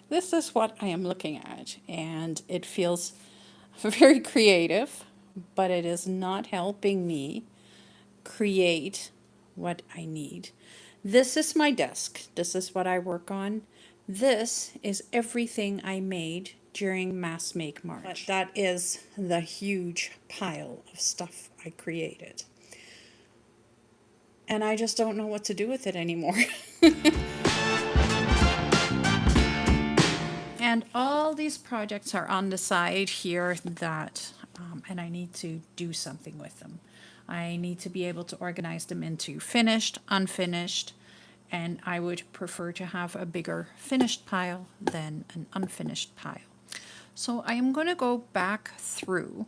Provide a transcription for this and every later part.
this is what I am looking at, and it feels very creative, but it is not helping me create what I need. This is my desk. This is what I work on. This is everything I made during Mass Make March. But that is the huge pile of stuff I created. And I just don't know what to do with it anymore. And all these projects are on the side here that, and I need to do something with them. I need to be able to organize them into finished, unfinished, and I would prefer to have a bigger finished pile than an unfinished pile. So I am going to go back through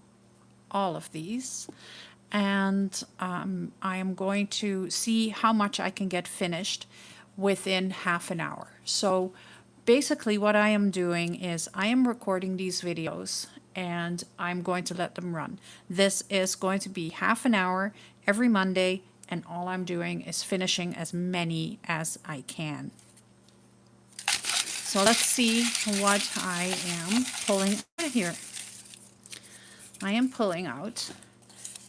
all of these, and I am going to see how much I can get finished within half an hour. So basically what I am doing is I am recording these videos and I'm going to let them run. This is going to be half an hour every Monday, and all I'm doing is finishing as many as I can. So let's see what I am pulling out of here. I am pulling out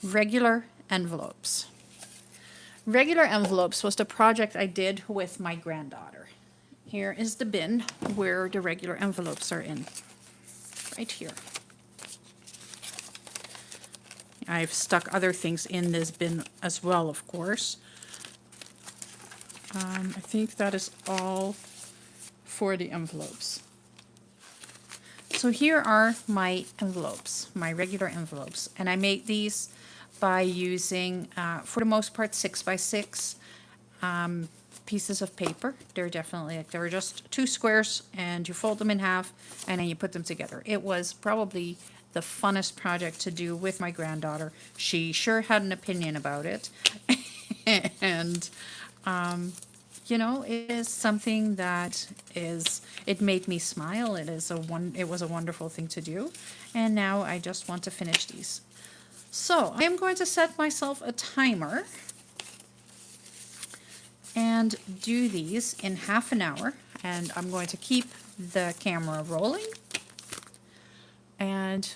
regular envelopes. Regular envelopes was the project I did with my granddaughter. Here is the bin where the regular envelopes are in, right here. I've stuck other things in this bin as well, of course. I think that is all for the envelopes. So here are my envelopes, my regular envelopes, and I made these by using, for the most part, 6x6 pieces of paper. They're definitely, like, they're just 2 squares, and you fold them in half, and then you put them together. It was probably the funnest project to do with my granddaughter. She sure had an opinion about it, and you know, it is something that it made me smile. It was a wonderful thing to do, and now I just want to finish these. So I am going to set myself a timer and do these in half an hour, and I'm going to keep the camera rolling, and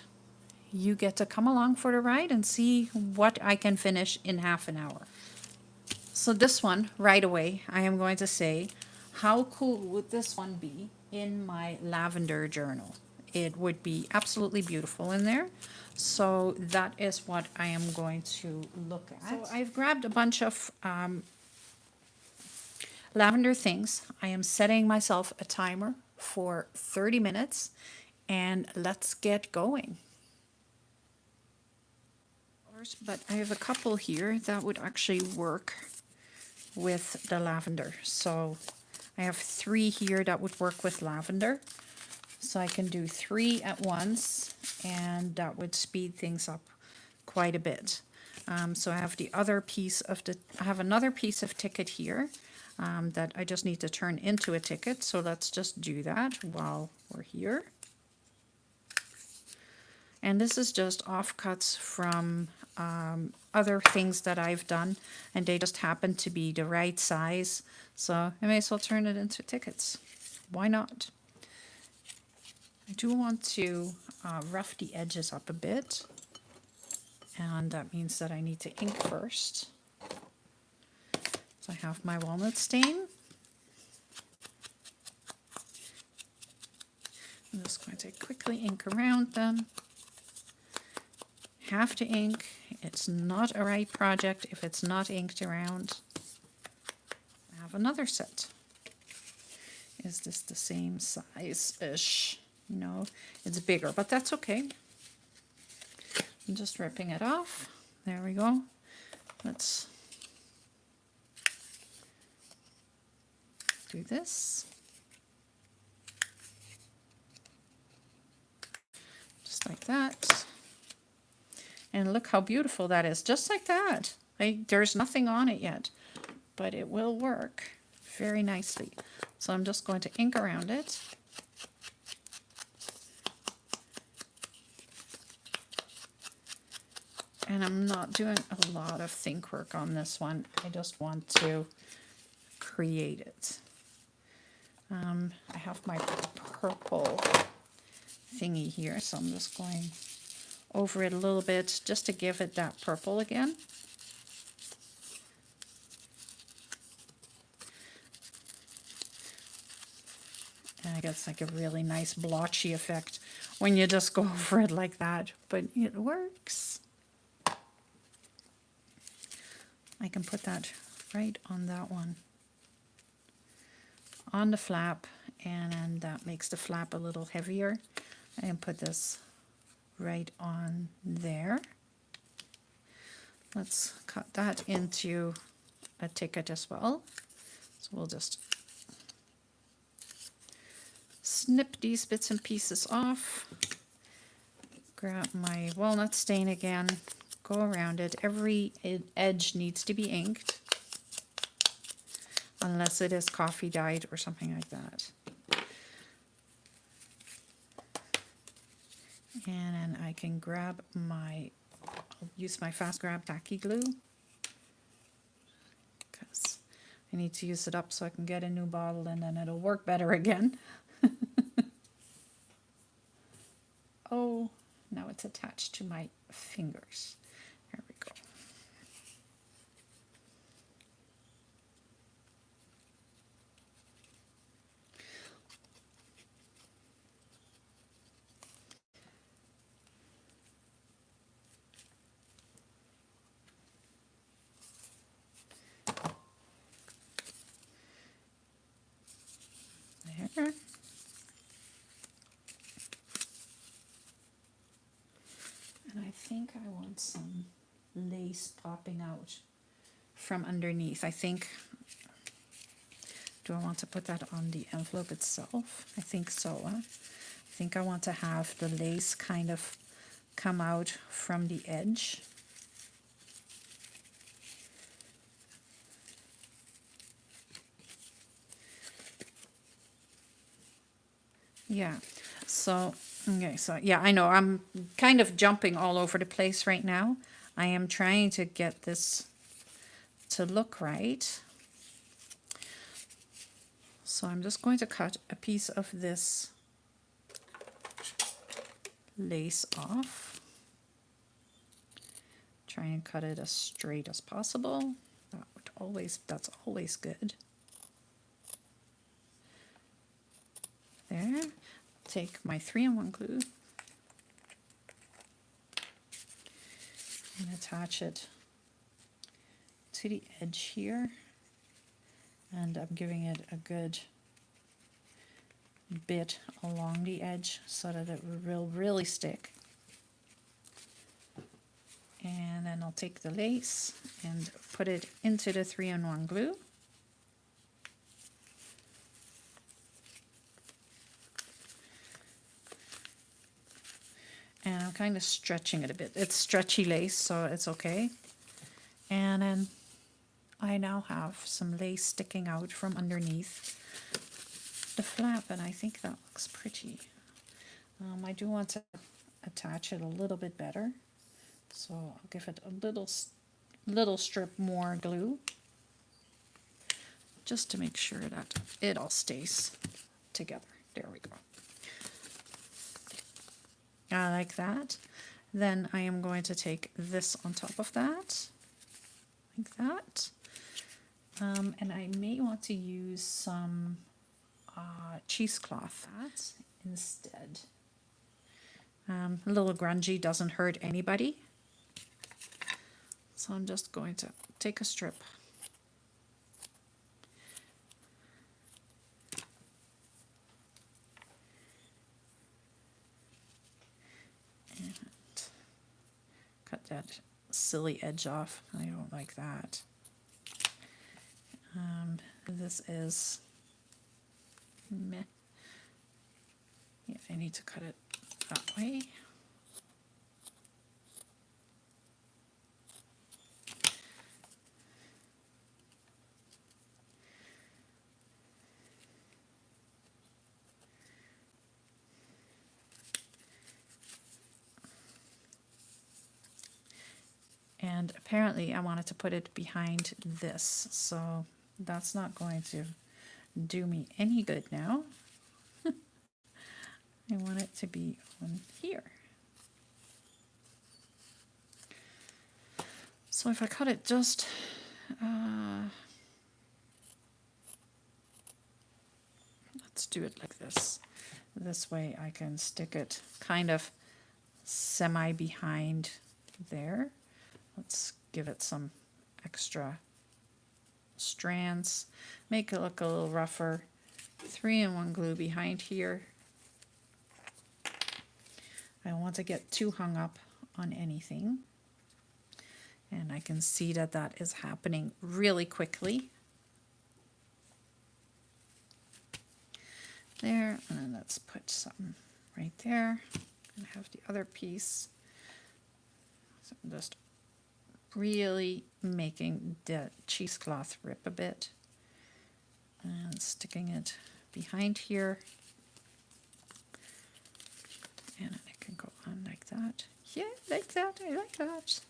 you get to come along for the ride and see what I can finish in half an hour. So this one, right away, I am going to say, how cool would this one be in my lavender journal? It would be absolutely beautiful in there. So that is what I am going to look at. So I've grabbed a bunch of lavender things. I am setting myself a timer for 30 minutes, and let's get going. But I have a couple here that would actually work with the lavender. So I have 3 here that would work with lavender. So I can do 3 at once, and that would speed things up quite a bit. So I have another piece of ticket here that I just need to turn into a ticket. So let's just do that while we're here. And this is just offcuts from other things that I've done, and they just happen to be the right size. So I may as well turn it into tickets. Why not? I do want to rough the edges up a bit, and that means that I need to ink first. So I have my walnut stain. I'm just going to quickly ink around them. Have to ink. It's not a right project if it's not inked around. I have another set. Is this the same size-ish? No, it's bigger, but that's okay. I'm just ripping it off. There we go. Let's do this. Just like that. And look how beautiful that is, just like that. There's nothing on it yet, but it will work very nicely. So I'm just going to ink around it. And I'm not doing a lot of think work on this one. I just want to create it. I have my purple thingy here, so I'm just going over it a little bit just to give it that purple again. And I guess like a really nice blotchy effect when you just go over it like that, but it works. I can put that right on that one, on the flap, and then that makes the flap a little heavier. And put this right on there. Let's cut that into a ticket as well. So we'll just snip these bits and pieces off. Grab my walnut stain again, go around it. Every edge needs to be inked, unless it is coffee dyed or something like that. And then I can grab my, I'll use my fast grab tacky glue, because I need to use it up so I can get a new bottle and then it'll work better again. Oh, now it's attached to my fingers. There we go. There. And I think I want some lace popping out from underneath. I think, do I want to put that on the envelope itself? I think so. Huh? I think I want to have the lace kind of come out from the edge. Yeah, so, okay, so yeah, I know I'm kind of jumping all over the place right now. I am trying to get this to look right. So I'm just going to cut a piece of this lace off. Try and cut it as straight as possible. That's always good. There. Take my 3-in-1 glue and attach it to the edge here. And I'm giving it a good bit along the edge so that it will really stick. And then I'll take the lace and put it into the 3-in-1 glue. And I'm kind of stretching it a bit. It's stretchy lace, so it's okay. And then I now have some lace sticking out from underneath the flap, and I think that looks pretty. I do want to attach it a little bit better, so I'll give it a little strip more glue, just to make sure that it all stays together. There we go. I like that. Then I am going to take this on top of that, like that. And I may want to use some cheesecloth instead. A little grungy, doesn't hurt anybody. So I'm just going to take a strip. And cut that silly edge off. I don't like that. This is meh. Yeah, I need to cut it that way. And apparently I wanted to put it behind this, so that's not going to do me any good now. I want it to be on here. So if I cut it just let's do it like this. This way I can stick it kind of semi behind there. Let's give it some extra strands, make it look a little rougher. 3-in-1 glue behind here. I don't want to get too hung up on anything. And I can see that that is happening really quickly. There, and then let's put some right there. And have the other piece. So I'm just really making the cheesecloth rip a bit. And sticking it behind here. And it can go on like that. Yeah, like that, I like that.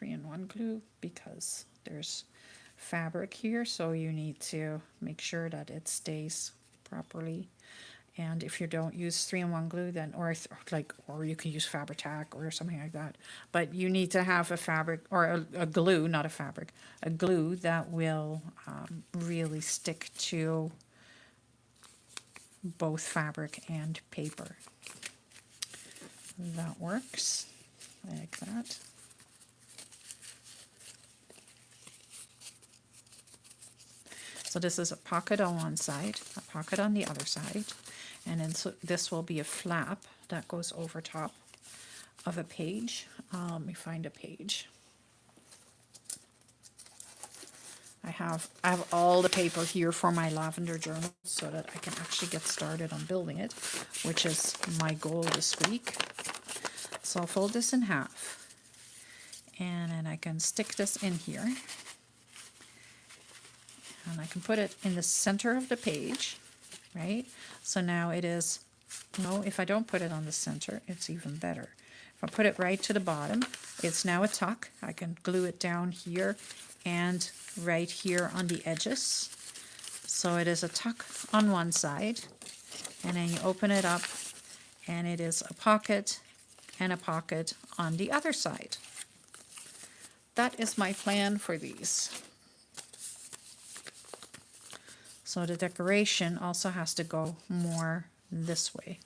3-in-1 glue because there's fabric here, so you need to make sure that it stays properly. And if you don't use 3-in-1 glue, then or you can use Fabri-Tac or something like that. But you need to have a fabric or a glue, not a fabric, a glue that will really stick to both fabric and paper. That works like that. So this is a pocket on one side, a pocket on the other side, and then so this will be a flap that goes over top of a page. Let me find a page. I have all the paper here for my lavender journal so that I can actually get started on building it, which is my goal this week. So I'll fold this in half, and then I can stick this in here. And I can put it in the center of the page, right? So now it is, if I don't put it on the center, it's even better. If I put it right to the bottom, it's now a tuck. I can glue it down here and right here on the edges. So it is a tuck on one side, and then you open it up, and it is a pocket and a pocket on the other side. That is my plan for these. So the decoration also has to go more this way.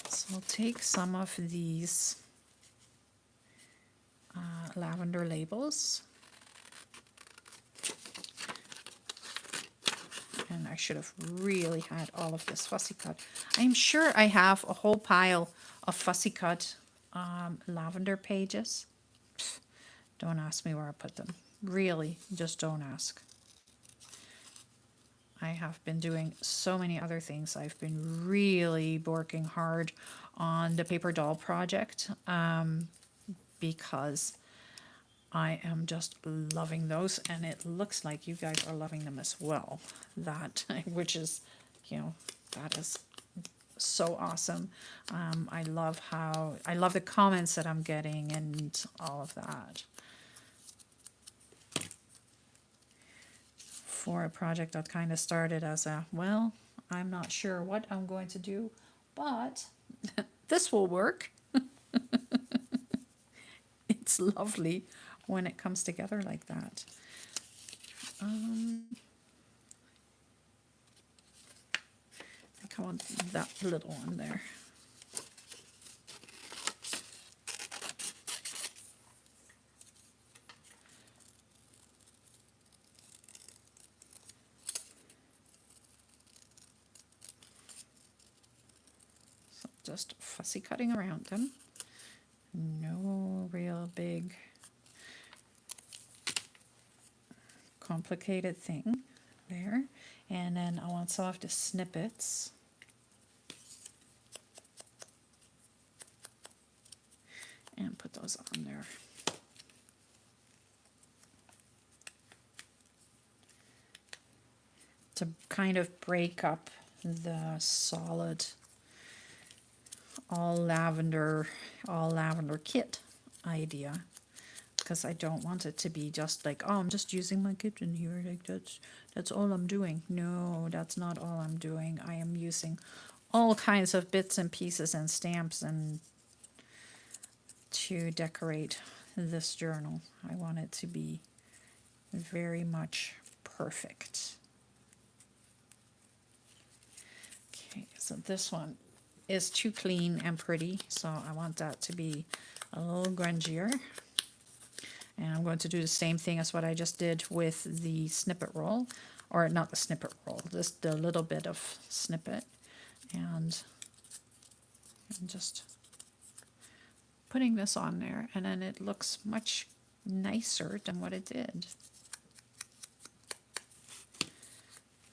So I'll take some of these lavender labels. And I should have really had all of this fussy cut. I'm sure I have a whole pile of fussy cut lavender pages. Pfft, don't ask me where I put them. Really, just don't ask. I have been doing so many other things. I've been really working hard on the paper doll project because I am just loving those, and it looks like you guys are loving them as well. That, which is, that is so awesome. I love the comments that I'm getting and all of that. For a project that kind of started as I'm not sure what I'm going to do, but this will work. It's lovely when it comes together like that. I think I want that little one there. Just fussy cutting around them. No real big complicated thing there. And then I want some of the snippets. And put those on there. To kind of break up the solid all lavender kit idea. because I don't want it to be just like, oh, I'm just using my kitchen here, like that's all I'm doing. No, that's not all I'm doing. I am using all kinds of bits and pieces and stamps and to decorate this journal. I want it to be very much perfect. Okay, so this one is too clean and pretty, so I want that to be a little grungier. And I'm going to do the same thing as what I just did with the snippet roll, or not the snippet roll, just the little bit of snippet. And I'm just putting this on there, and then it looks much nicer than what it did.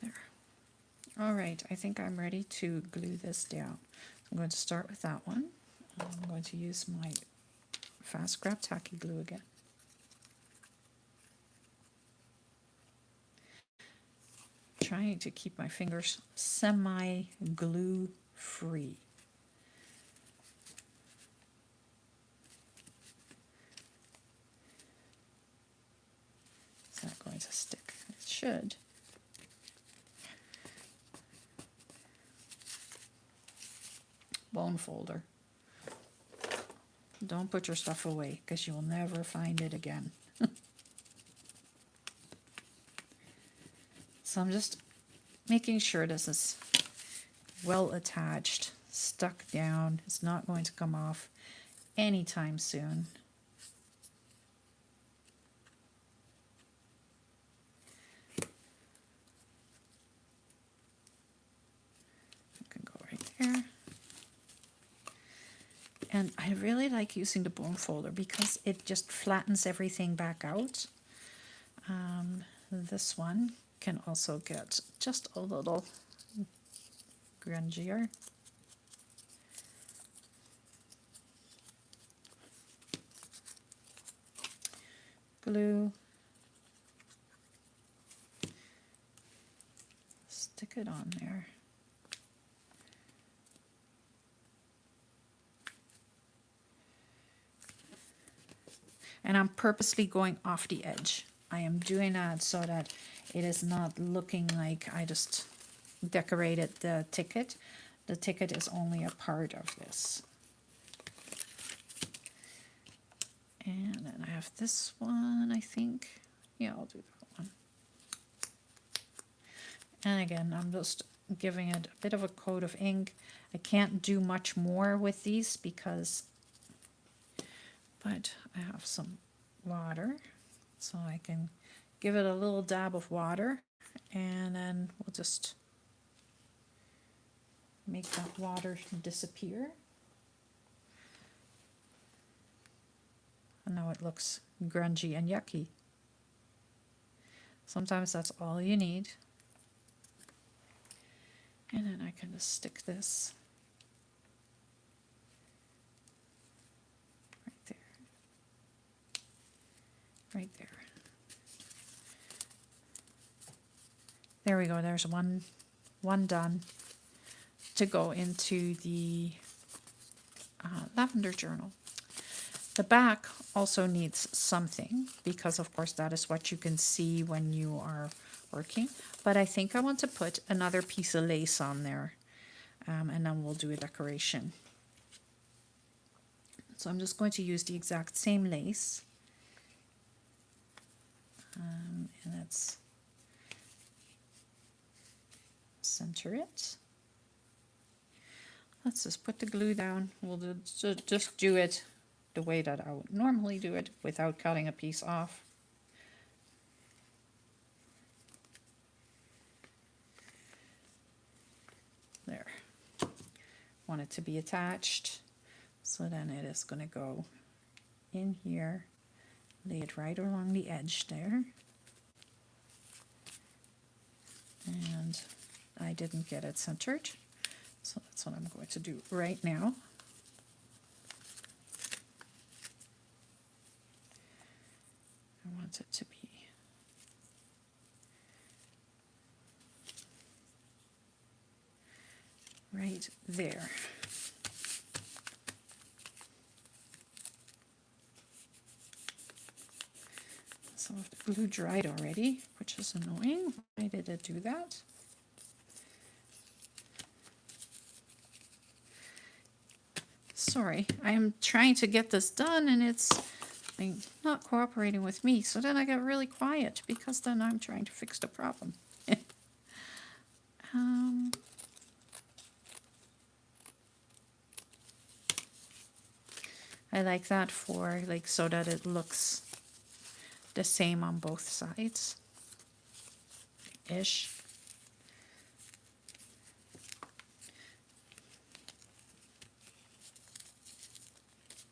There. All right, I think I'm ready to glue this down. I'm going to start with that one. I'm going to use my fast grab tacky glue again. Trying to keep my fingers semi-glue free. Is that going to stick? It should. Bone folder. Don't put your stuff away because you'll never find it again. So I'm just making sure this is well attached, stuck down. It's not going to come off anytime soon. It can go right there. And I really like using the bone folder because it just flattens everything back out. This one can also get just a little grungier. Glue. Stick it on there. And I'm purposely going off the edge. I am doing that so that it is not looking like I just decorated the ticket. The ticket is only a part of this. And then I have this one, I think. Yeah, I'll do that one. And again, I'm just giving it a bit of a coat of ink. I can't do much more with these because, but I have some water, so I can give it a little dab of water, and then we'll just make that water disappear. And now it looks grungy and yucky. Sometimes that's all you need. And then I can just stick this right there. Right there. There we go. There's one done to go into the Lavender journal. The back also needs something because, of course, that is what you can see when you are working. But I think I want to put another piece of lace on there, and then we'll do a decoration. So I'm just going to use the exact same lace. And let's center it. Let's just put the glue down. We'll just do it the way that I would normally do it without cutting a piece off. There. Want it to be attached. So then it is going to go in here. Lay it right along the edge there. And I didn't get it centered. So that's what I'm going to do right now. I want it to be right there. Some of the glue dried already, which is annoying. Why did it do that? Sorry, I am trying to get this done and it's like, not cooperating with me. So then I got really quiet because then I'm trying to fix the problem. I like that for like so that it looks the same on both sides ish.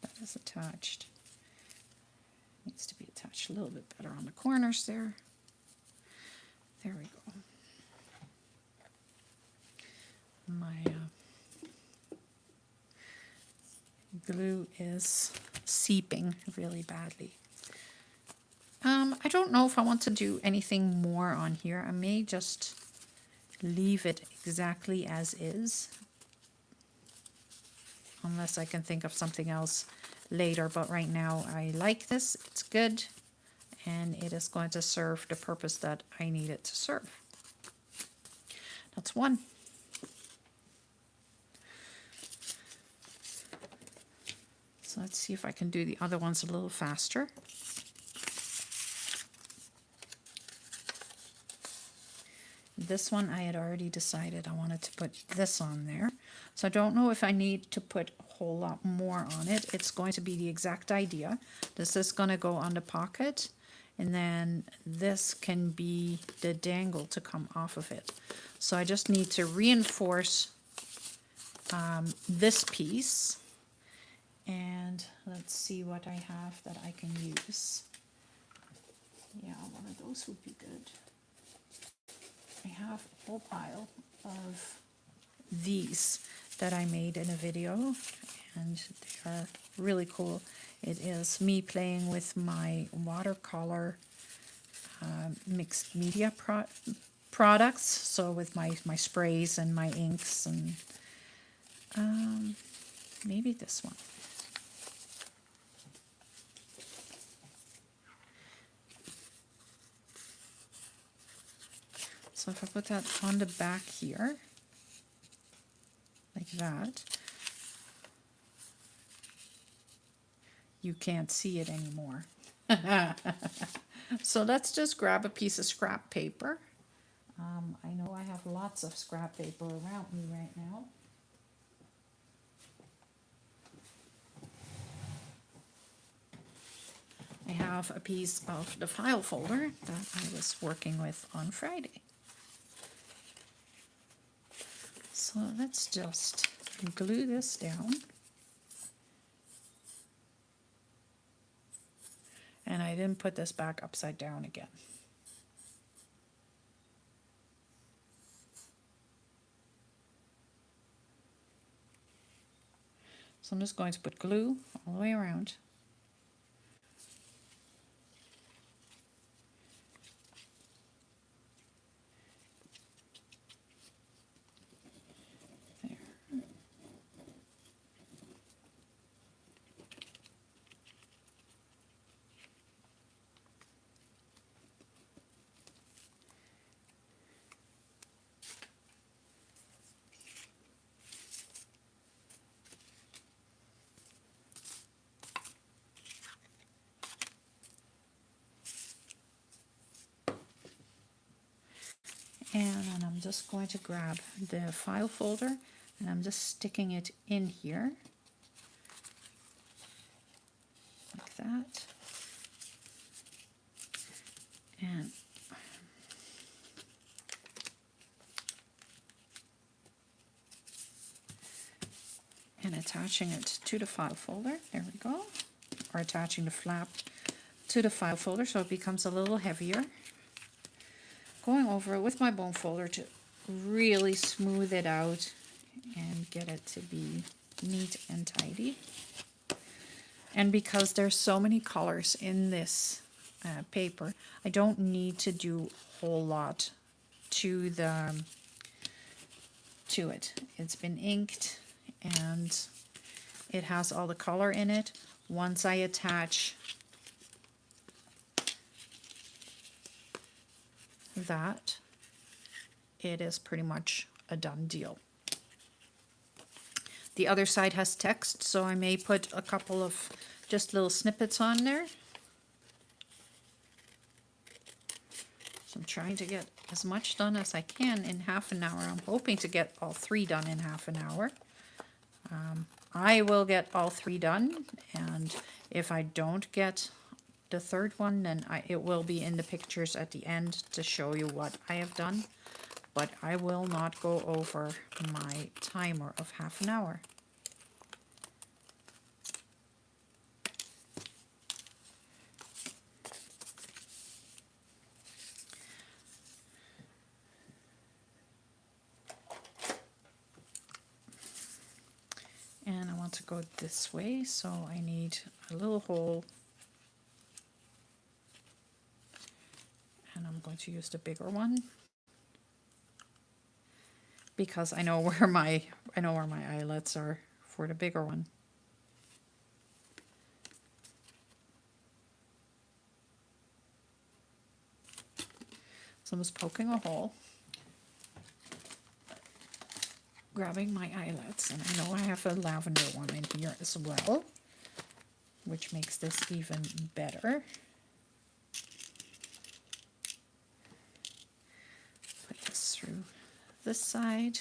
That is attached. Needs to be attached a little bit better on the corners there. There we go. My glue is seeping really badly. I don't know if I want to do anything more on here. I may just leave it exactly as is, unless I can think of something else later. But right now I like this, it's good, and it is going to serve the purpose that I need it to serve. That's one. So let's see if I can do the other ones a little faster. This one I had already decided I wanted to put this on there. So I don't know if I need to put a whole lot more on it. It's going to be the exact idea. This is going to go on the pocket, and then this can be the dangle to come off of it. So I just need to reinforce this piece. And let's see what I have that I can use. Yeah, one of those would be good. I have a whole pile of these that I made in a video, and they are really cool. It is me playing with my watercolor mixed media products, so with my sprays and my inks, and maybe this one. So if I put that on the back here, like that, you can't see it anymore. So let's just grab a piece of scrap paper. I know I have lots of scrap paper around me right now. I have a piece of the file folder that I was working with on Friday. So let's just glue this down. And I didn't put this back upside down again. So I'm just going to put glue all the way around. And then I'm just going to grab the file folder and I'm just sticking it in here like that. And attaching it to the file folder. There we go. Or attaching the flap to the file folder so it becomes a little heavier. Going over it with my bone folder to really smooth it out and get it to be neat and tidy. And because there's so many colors in this paper, I don't need to do a whole lot to it. It's been inked and it has all the color in it. Once I attach that it is pretty much a done deal. The other side has text, so I may put a couple of just little snippets on there. So I'm trying to get as much done as I can in half an hour. I'm hoping to get all 3 done in half an hour. I will get all 3 done, and if I don't get the 3rd one, then it will be in the pictures at the end to show you what I have done. But I will not go over my timer of half an hour. And I want to go this way, so I need a little hole. And I'm going to use the bigger one, because I know where my eyelets are for the bigger one. So I'm just poking a hole, grabbing my eyelets, and I know I have a lavender one in here as well, which makes this even better. Put this through this side,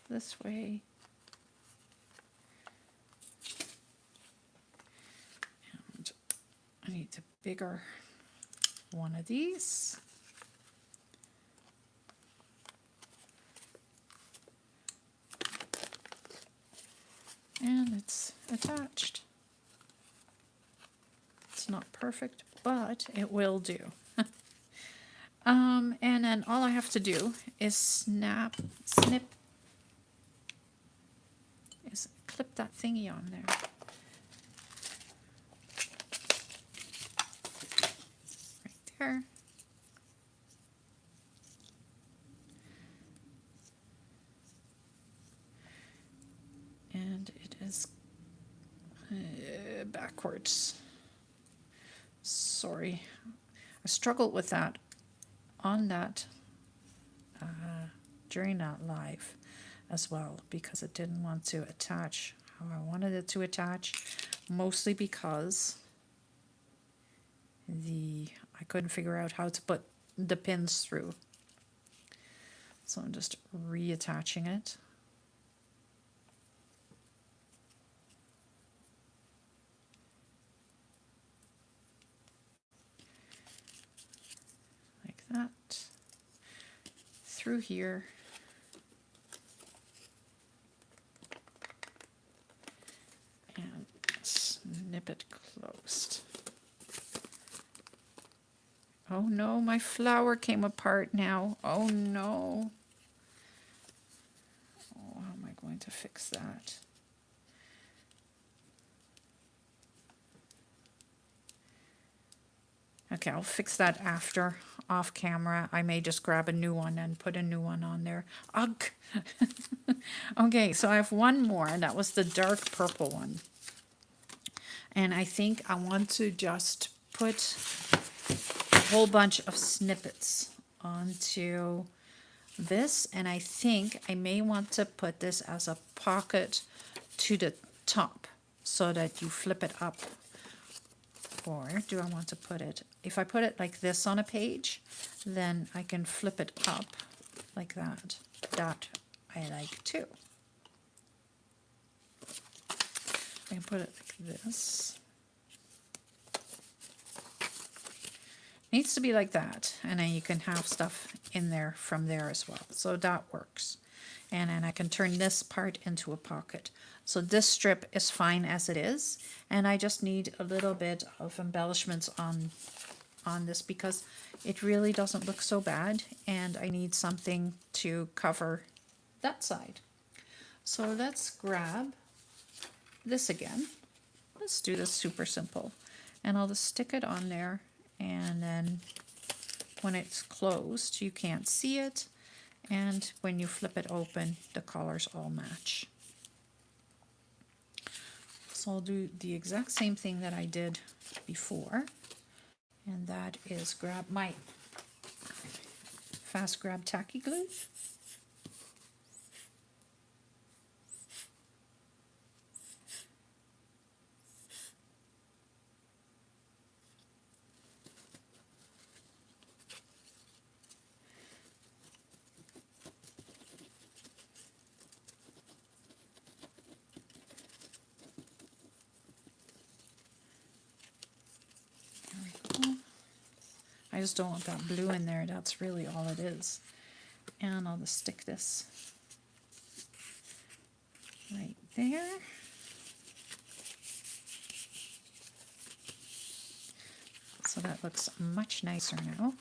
this way, and I need a bigger one of these. And it's attached. It's not perfect, but it will do. And then all I have to do is clip that thingy on there. Right there. And it is backwards. Sorry. I struggled with that on that during that live as well, because it didn't want to attach how I wanted it to attach, mostly because I couldn't figure out how to put the pins through. So I'm just reattaching it. Like that. Through here. And snip it closed. Oh no, my flower came apart now. Oh no. Oh, how am I going to fix that? Okay, I'll fix that after, off camera. I may just grab a new one and put a new one on there. Ugh. Okay, so I have one more, and that was the dark purple one. And I think I want to just put a whole bunch of snippets onto this, and I think I may want to put this as a pocket to the top so that you flip it up. Or do I want to put it, if I put it like this on a page, then I can flip it up like that. That I like too. I can put it like this. Needs to be like that, and then you can have stuff in there from there as well. So that works. And then I can turn this part into a pocket. So this strip is fine as it is, and I just need a little bit of embellishments on this because it really doesn't look so bad, and I need something to cover that side. So let's grab this again. Let's do this super simple, and I'll just stick it on there, and then when it's closed you can't see it, and when you flip it open the colors all match. So I'll do the exact same thing that I did before, and that is grab my fast grab tacky glue. I just don't want that blue in there. That's really all it is. And I'll just stick this right there. So that looks much nicer now.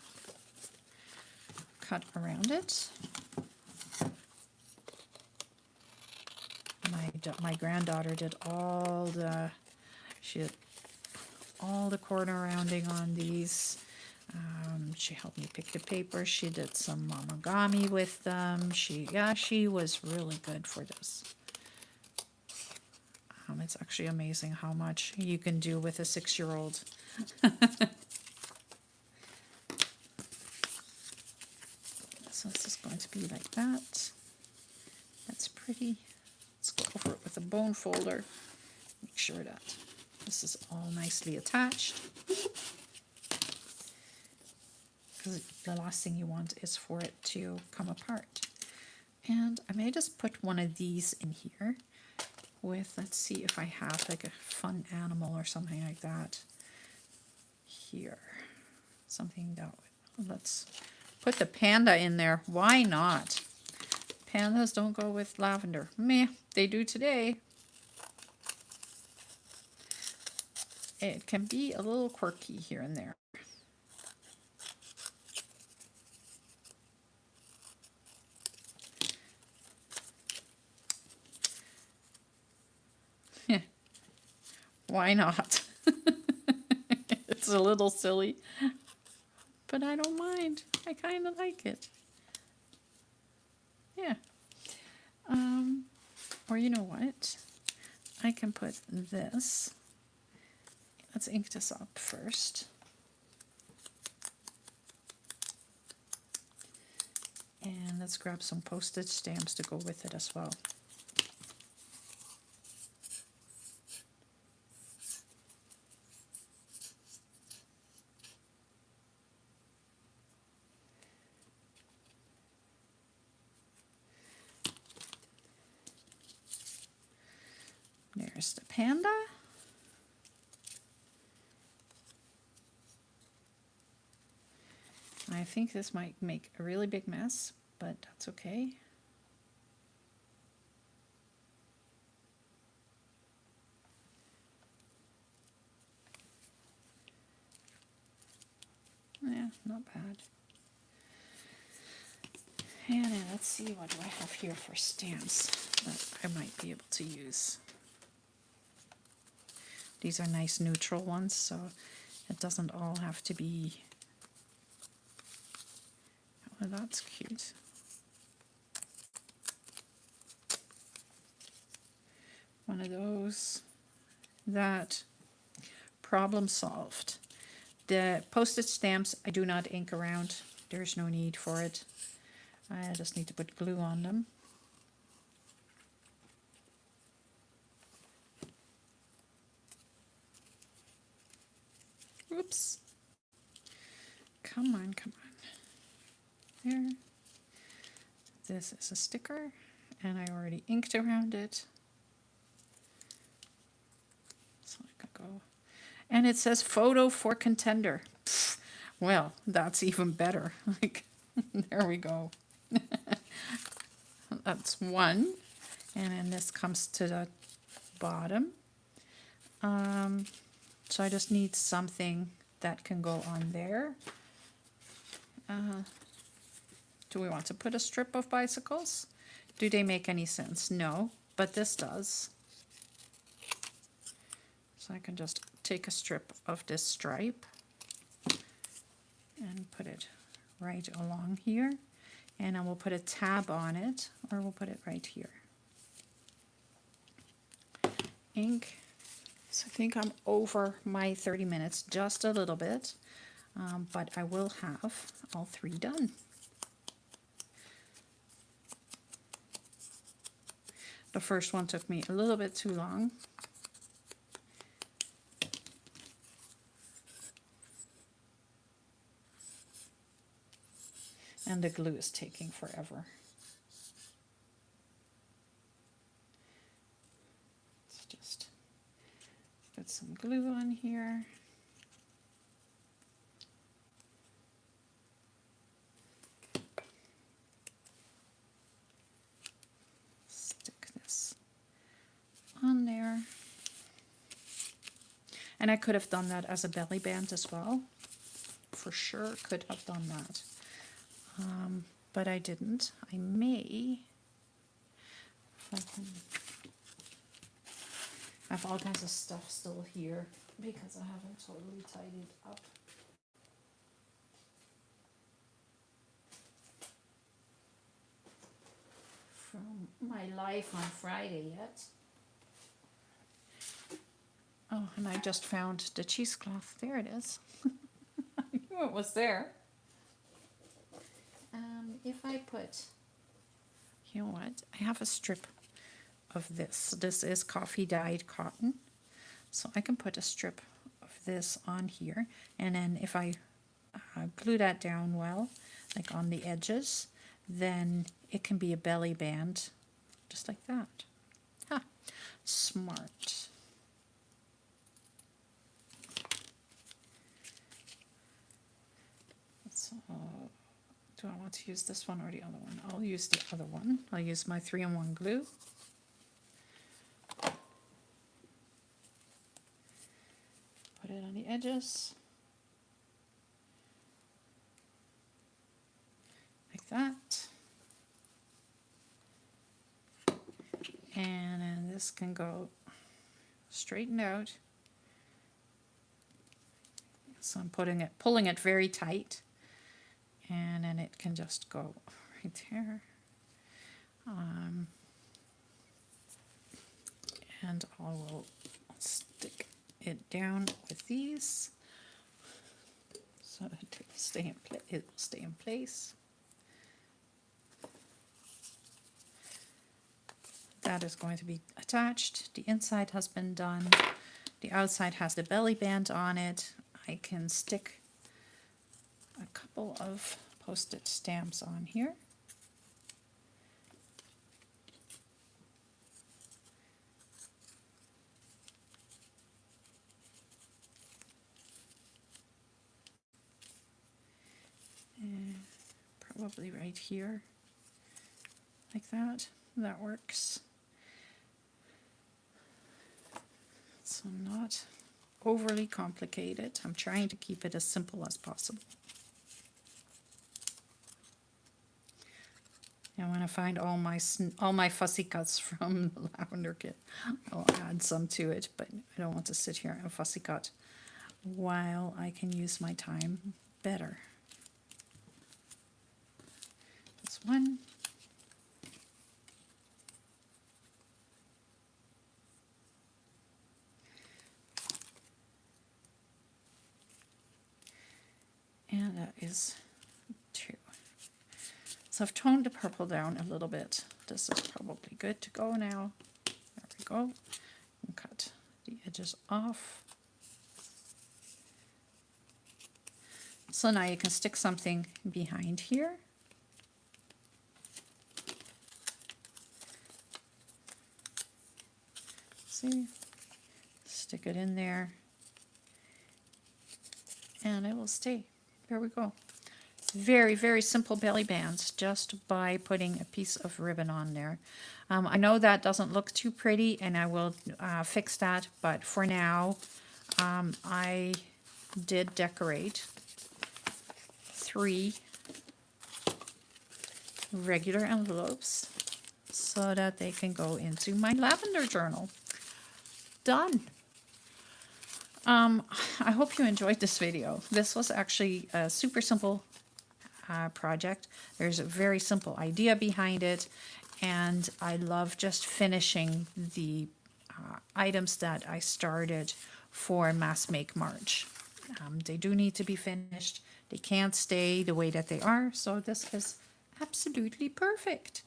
Cut around it. My granddaughter did she did all the corner rounding on these. She helped me pick the paper. She did some monogami with them. She was really good for this. It's actually amazing how much you can do with a 6-year-old. So this is going to be like that. That's pretty. Let's go over it with a bone folder. Make sure that this is all nicely attached. Because the last thing you want is for it to come apart. And I may just put one of these in here with, let's see if I have like a fun animal or something like that here. Something that, let's put the panda in there. Why not? Pandas don't go with lavender. Meh, they do today. It can be a little quirky here and there. Why not? It's a little silly, but I don't mind. I kind of like it. Yeah. Or you know what? I can put this. Let's ink this up first. And let's grab some postage stamps to go with it as well. There's the panda. I think this might make a really big mess, but that's okay. Yeah, not bad. And then let's see, what do I have here for stamps that I might be able to use. These are nice neutral ones, so it doesn't all have to be. Oh, that's cute. One of those. That. Problem solved. The postage stamps I do not ink around. There's no need for it. I just need to put glue on them. Oops. Come on, come on. There. This is a sticker, and I already inked around it. So I can go. And it says photo for contender. Pfft, well, that's even better. Like, there we go. That's one. And then this comes to the bottom. So I just need something that can go on there. Do we want to put a strip of bicycles? Do they make any sense? No, but this does. So I can just take a strip of this stripe and put it right along here. And I will put a tab on it, or we'll put it right here. Ink. So I think I'm over my 30 minutes just a little bit, but I will have all 3 done. The first one took me a little bit too long. And the glue is taking forever. Let's just put some glue on here. Stick this on there. And I could have done that as a belly band as well. For sure could have done that. But I didn't. I may. If I can, I have all kinds of stuff still here because I haven't totally tidied up. From my life on Friday yet. Oh, and I just found the cheesecloth. There it is. I knew it was there. If I put, you know what? I have a strip of this. This is coffee dyed cotton. So I can put a strip of this on here. And then if I glue that down well, like on the edges, then it can be a belly band, just like that. Huh. Smart. So, do I want to use this one or the other one? I'll use the other one. I'll use my 3-in-1 glue. Put it on the edges. Like that. And then this can go straightened out. So I'm pulling it very tight. And then it can just go right there. And I will stick it down with these so that it will stay in place. That is going to be attached. The inside has been done. The outside has the belly band on it. I can stick a couple of post-it stamps on here. And probably right here, like that. That works. So not overly complicated. I'm trying to keep it as simple as possible. And when I find all my fussy cuts from the lavender kit, I'll add some to it, but I don't want to sit here and fussy cut while I can use my time better. This one. And that is 2. So I've toned the purple down a little bit. This is probably good to go now. There we go. And cut the edges off. So now you can stick something behind here. See? Stick it in there. And it will stay. There we go. Very, very simple belly bands just by putting a piece of ribbon on there. I know that doesn't look too pretty and I will fix that, but for now I did decorate 3 regular envelopes so that they can go into my lavender journal. Done. I hope you enjoyed this video. This was actually a super simple project. There's a very simple idea behind it, and I love just finishing the items that I started for Mass Make March. They do need to be finished. They can't stay the way that they are, so this is absolutely perfect.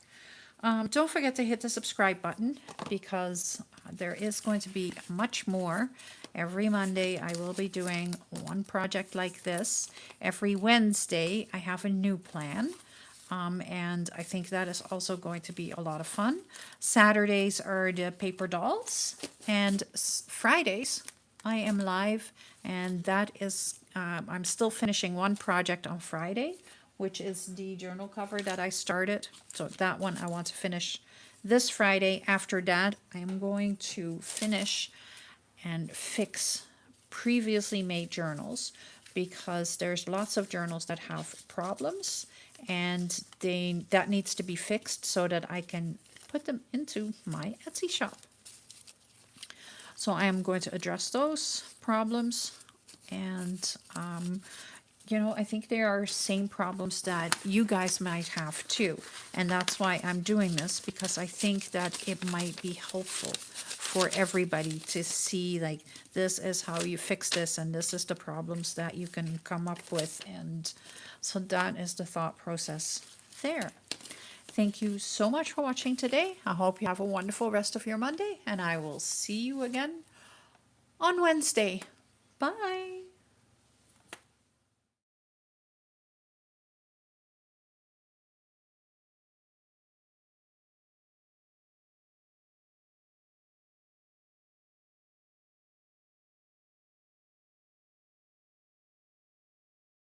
Don't forget to hit the subscribe button because there is going to be much more. Every Monday I will be doing one project like this. Every Wednesday I have a new plan. And I think that is also going to be a lot of fun. Saturdays are the paper dolls, and Fridays I am live, and that is, I'm still finishing one project on Friday, which is the journal cover that I started. So that one I want to finish this Friday. After that, I am going to finish and fix previously made journals because there's lots of journals that have problems and that needs to be fixed so that I can put them into my Etsy shop. So I am going to address those problems, and I think there are same problems that you guys might have too. And that's why I'm doing this, because I think that it might be helpful for everybody to see, like, this is how you fix this and this is the problems that you can come up with. And so that is the thought process there. Thank you so much for watching today. I hope you have a wonderful rest of your Monday, and I will see you again on Wednesday. Bye.